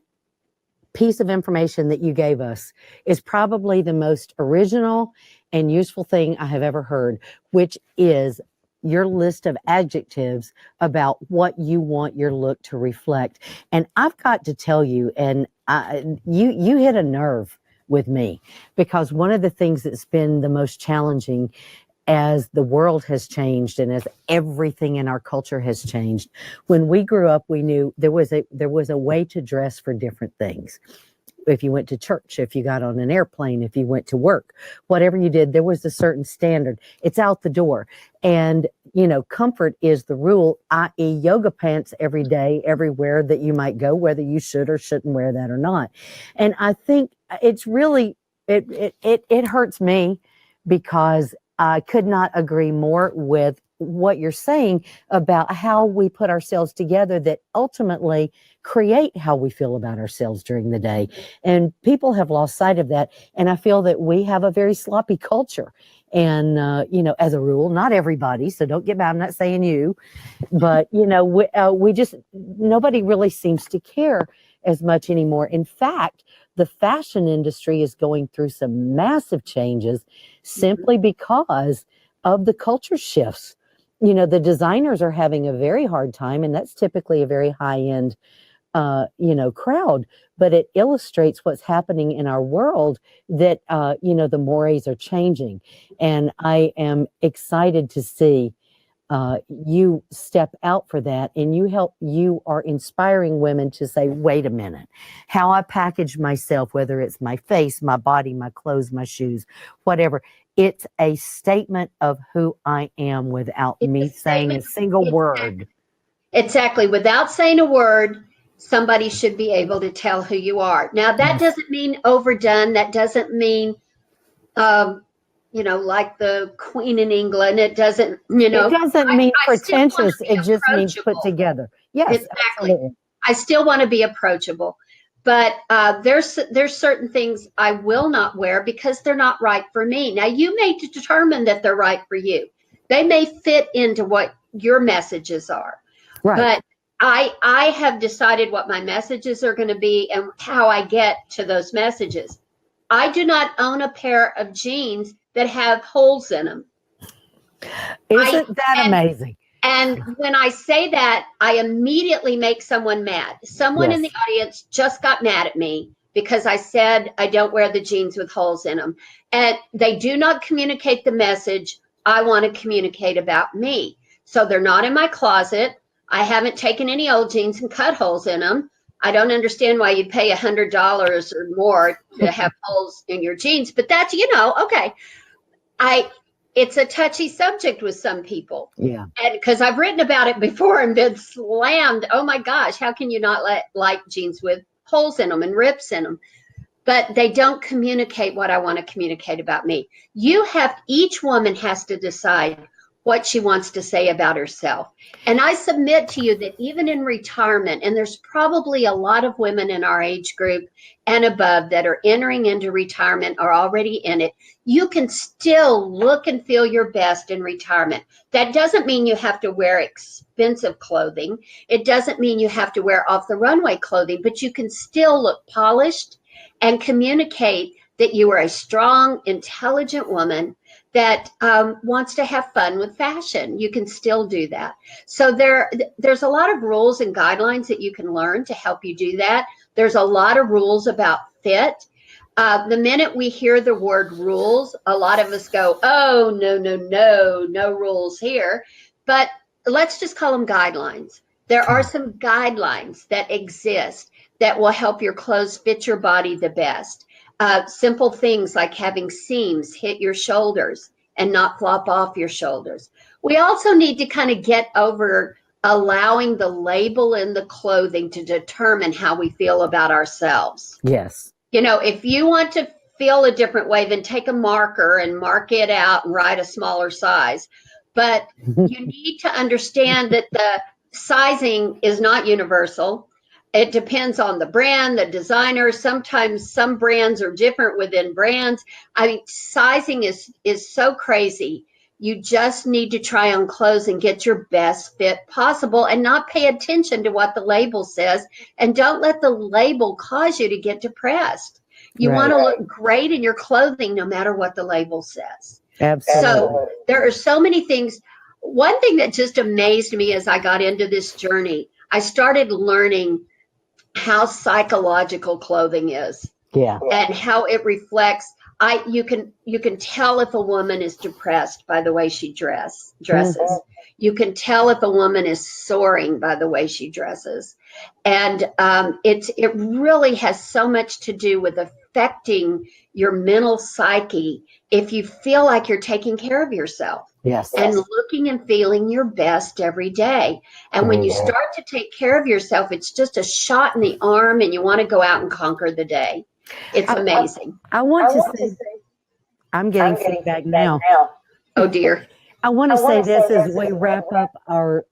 [SPEAKER 1] piece of information that you gave us is probably the most original and useful thing I have ever heard, which is your list of adjectives about what you want your look to reflect. And I've got to tell you, and you hit a nerve with me, because one of the things that's been the most challenging as the world has changed and as everything in our culture has changed. When we grew up, we knew there was a way to dress for different things. If you went to church, if you got on an airplane, if you went to work, whatever you did, there was a certain standard. It's out the door. And, comfort is the rule, i.e. yoga pants every day, everywhere that you might go, whether you should or shouldn't wear that or not. And I think it's really, it hurts me, because I could not agree more with what you're saying about how we put ourselves together that ultimately create how we feel about ourselves during the day. And people have lost sight of that. And I feel that we have a very sloppy culture. And, as a rule, not everybody, so don't get mad, I'm not saying you, but, we just, nobody really seems to care as much anymore. In fact, the fashion industry is going through some massive changes simply because of the culture shifts. The designers are having a very hard time, and that's typically a very high-end, crowd. But it illustrates what's happening in our world, that, the mores are changing. And I am excited to see you step out for that, and you are inspiring women to say, wait a minute, how I package myself, whether it's my face, my body, my clothes, my shoes, whatever, it's a statement of who I am without me saying a single word.
[SPEAKER 2] Exactly. Without saying a word, somebody should be able to tell who you are. Now, that doesn't mean overdone. That doesn't mean, like the Queen in England. It doesn't,
[SPEAKER 1] It doesn't mean pretentious. It just means put
[SPEAKER 2] approachable.
[SPEAKER 1] together. Yes,
[SPEAKER 2] Exactly.
[SPEAKER 1] absolutely.
[SPEAKER 2] I still want to be approachable, but there's certain things I will not wear because they're not right for me. Now, you may determine that they're right for you. They may fit into what your messages are.
[SPEAKER 1] Right.
[SPEAKER 2] But I have decided what my messages are going to be and how I get to those messages. I do not own a pair of jeans that have holes in them.
[SPEAKER 1] Isn't that amazing?
[SPEAKER 2] And when I say that, I immediately make someone mad. Someone in the audience just got mad at me because I said I don't wear the jeans with holes in them. And they do not communicate the message I want to communicate about me. So they're not in my closet. I haven't taken any old jeans and cut holes in them. I don't understand why you'd pay $100 or more to have holes in your jeans, but that's, okay. It's a touchy subject with some people.
[SPEAKER 1] Yeah.
[SPEAKER 2] And because I've written about it before and been slammed. Oh my gosh, how can you not like jeans with holes in them and rips in them? But they don't communicate what I want to communicate about me. Each woman has to decide what she wants to say about herself. And I submit to you that even in retirement, and there's probably a lot of women in our age group and above that are entering into retirement or already in it, you can still look and feel your best in retirement. That doesn't mean you have to wear expensive clothing. It doesn't mean you have to wear off the runway clothing, but you can still look polished and communicate that you are a strong, intelligent woman that wants to have fun with fashion. You can still do that. So there's a lot of rules and guidelines that you can learn to help you do that. There's a lot of rules about fit. The minute we hear the word rules, a lot of us go, oh, no rules here. But let's just call them guidelines. There are some guidelines that exist that will help your clothes fit your body the best. Simple things like having seams hit your shoulders and not flop off your shoulders. We also need to kind of get over allowing the label in the clothing to determine how we feel about ourselves.
[SPEAKER 1] Yes.
[SPEAKER 2] If you want to feel a different way, then take a marker and mark it out and write a smaller size. But you need to understand that the sizing is not universal. It depends on the brand, the designer. Sometimes some brands are different within brands. I mean, sizing is so crazy. You just need to try on clothes and get your best fit possible and not pay attention to what the label says. And don't let the label cause you to get depressed. You want to look great in your clothing no matter what the label says.
[SPEAKER 1] Absolutely.
[SPEAKER 2] So there are so many things. One thing that just amazed me as I got into this journey, I started learning how psychological clothing is.
[SPEAKER 1] Yeah.
[SPEAKER 2] And how it reflects. You can tell if a woman is depressed by the way she dresses. Mm-hmm. You can tell if a woman is soaring by the way she dresses. And it really has so much to do with affecting your mental psyche if you feel like you're taking care of yourself.
[SPEAKER 1] Yes.
[SPEAKER 2] And looking and feeling your best every day. And when you start to take care of yourself, it's just a shot in the arm and you want to go out and conquer the day. It's amazing.
[SPEAKER 1] I want to say, I'm getting feedback now.
[SPEAKER 2] Oh dear.
[SPEAKER 1] I want to say this as we wrap up our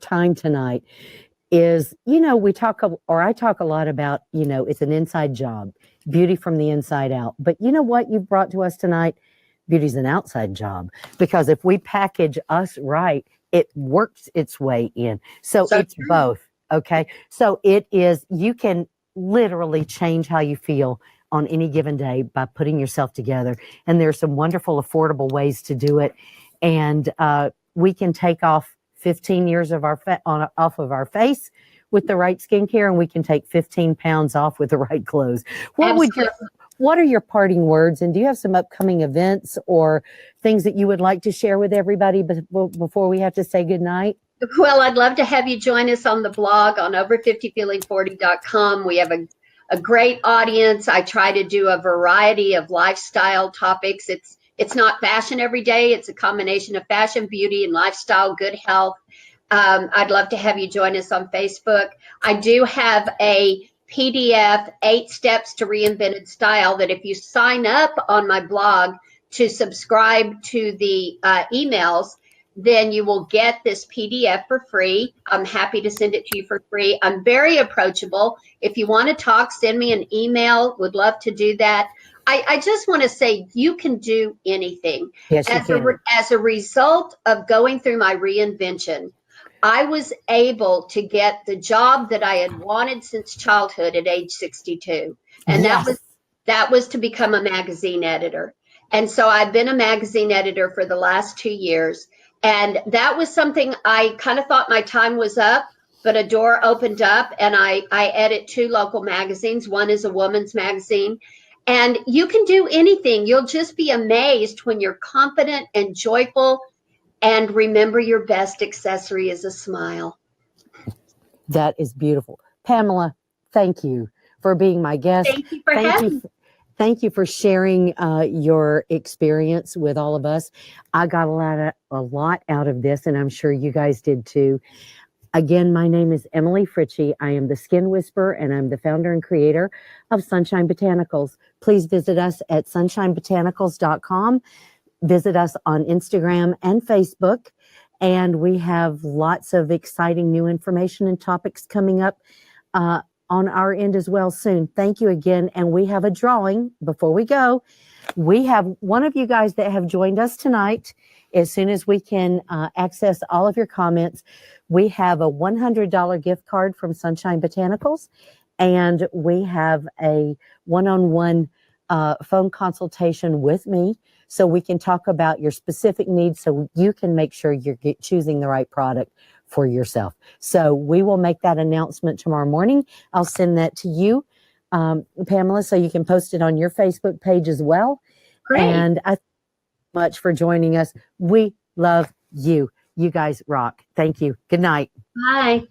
[SPEAKER 1] time tonight is, we talk, or I talk a lot about, it's an inside job, beauty from the inside out. But you know what you've brought to us tonight? Beauty's an outside job, because if we package us right, it works its way in. So it's true. Both. Okay. So it is, you can literally change how you feel on any given day by putting yourself together. And there's some wonderful, affordable ways to do it. And we can take off 15 years of off of our face with the right skincare, and we can take 15 pounds off with the right clothes. What are your parting words? And do you have some upcoming events or things that you would like to share with everybody before we have to say goodnight?
[SPEAKER 2] Well, I'd love to have you join us on the blog on over50feeling40.com. We have a great audience. I try to do a variety of lifestyle topics. It's not fashion every day. It's a combination of fashion, beauty, and lifestyle, good health. I'd love to have you join us on Facebook. I do have a PDF, 8 Steps to Reinvented Style, that if you sign up on my blog to subscribe to the emails, then you will get this PDF for free. I'm happy to send it to you for free. I'm very approachable. If you want to talk, send me an email. Would love to do that. I just want to say you can do anything.
[SPEAKER 1] Yes, you can.
[SPEAKER 2] As a result of going through my reinvention, I was able to get the job that I had wanted since childhood at age 62. And that was to become a magazine editor. And so I've been a magazine editor for the last 2 years. And that was something I kind of thought my time was up, but a door opened up and I edit 2 local magazines. One is a woman's magazine. And you can do anything. You'll just be amazed when you're confident and joyful. And remember, your best accessory is a smile.
[SPEAKER 1] That is beautiful. Pamela, thank you for being my guest.
[SPEAKER 2] Thank you for having me.
[SPEAKER 1] Thank you for sharing your experience with all of us. I got a lot out of this, and I'm sure you guys did too. Again, my name is Emily Fritchie. I am the Skin Whisperer, and I'm the founder and creator of Sunshine Botanicals. Please visit us at sunshinebotanicals.com. Visit us on Instagram and Facebook, and we have lots of exciting new information and topics coming up on our end as well soon. Thank you again, and we have a drawing before we go. We have one of you guys that have joined us tonight. As soon as we can access all of your comments, we have a $100 gift card from Sunshine Botanicals, and we have a one-on-one phone consultation with me, so we can talk about your specific needs so you can make sure you're choosing the right product for yourself. So we will make that announcement tomorrow morning. I'll send that to you, Pamela, so you can post it on your Facebook page as well.
[SPEAKER 2] Great.
[SPEAKER 1] And I thank you much for joining us. We love you. You guys rock. Thank you. Good night.
[SPEAKER 2] Bye.